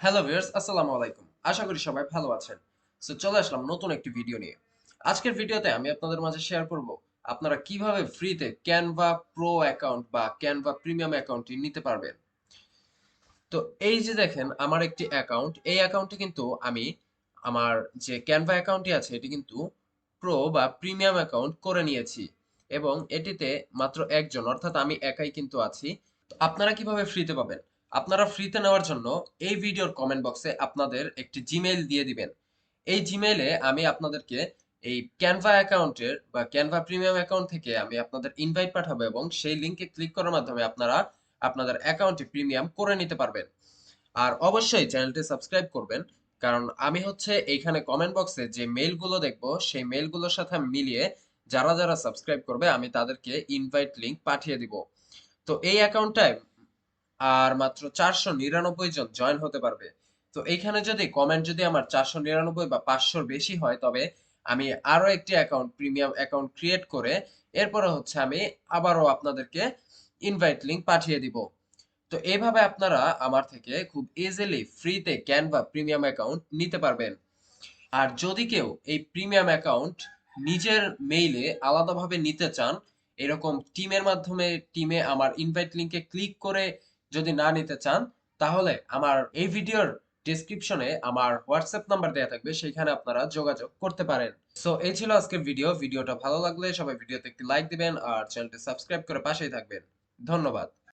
Hello viewers, আসসালামু আলাইকুম। আশা করি সবাই ভালো আছেন। সো চলে আসলাম নতুন একটি ভিডিও নিয়ে। আজকের ভিডিওতে আমি আপনাদের মাঝে শেয়ার করব আপনারা কিভাবে ফ্রিতে ক্যানভা প্রো অ্যাকাউন্ট বা ক্যানভা প্রিমিয়াম অ্যাকাউন্টটি নিতে পারবেন। তো এই যে দেখেন আমার একটি অ্যাকাউন্ট, এই অ্যাকাউন্টে কিন্তু আমি আমার যে ক্যানভা অ্যাকাউন্টটি আছে এটি কিন্তু প্রো বা প্রিমিয়াম অ্যাকাউন্ট করে নিয়েছি এবং এটিতে মাত্র একজন অর্থাৎ আমি একাই কিন্তু আছি। তো আপনারা কিভাবে ফ্রিতে পাবেন? আপনারা ফ্রিতে নেওয়ার জন্য এই ভিডিওর কমেন্ট বক্সে আপনাদের একটি জিমেইল দিয়ে দিবেন। এই জিমেইলে আমি আপনাদেরকে এই ক্যানভা অ্যাকাউন্টের বা ক্যানভা প্রিমিয়াম অ্যাকাউন্ট থেকে আমি আপনাদের ইনভাইট পাঠাবো এবং সেই লিংকে ক্লিক করার মাধ্যমে আপনারা আপনাদের অ্যাকাউন্টটি প্রিমিয়াম করে নিতে পারবেন। আর অবশ্যই চ্যানেলটি সাবস্ক্রাইব করবেন। কারণ আমি হচ্ছে এইখানে কমেন্ট বক্সে যে মেইলগুলো দেখব সেই মেইলগুলোর সাথে আমি মিলিয়ে যারা সাবস্ক্রাইব করবে আমি তাদেরকে ইনভাইট লিংক পাঠিয়ে দিব। তো এই অ্যাকাউন্টটায় আর মাত্র 499 জন জয়েন হতে পারবে। তো এইখানে যদি কমেন্ট যদি আমার 499 বা 500 বেশি হয় তবে আমি আরো একটি অ্যাকাউন্ট প্রিমিয়াম অ্যাকাউন্ট ক্রিয়েট করে এরপরে হচ্ছে আমি আবারও আপনাদেরকে ইনভাইট লিংক পাঠিয়ে দিব। তো এভাবে আপনারা আমার থেকে খুব ইজিলি ফ্রিতে ক্যানভা প্রিমিয়াম অ্যাকাউন্ট নিতে পারবেন। আর যদি কেউ এই প্রিমিয়াম অ্যাকাউন্ট নিজের মেইলে আলাদাভাবে নিতে চান, এরকম টিমের মাধ্যমে টিমে আমার ইনভাইট লিংকে ক্লিক করে যদি না নিতে চান, তাহলে আমার এই ভিডিওর ডেসক্রিপশনে আমার হোয়াটসঅ্যাপ নাম্বার দেয়া থাকবে, সেখানে আপনারা যোগাযোগ করতে পারেন। সো এই ছিল আজকের ভিডিও। ভিডিওটা ভালো লাগলে সবাই ভিডিওতে একটি লাইক দিবেন আর চ্যানেলটি সাবস্ক্রাইব করে পাশেই থাকবেন। ধন্যবাদ।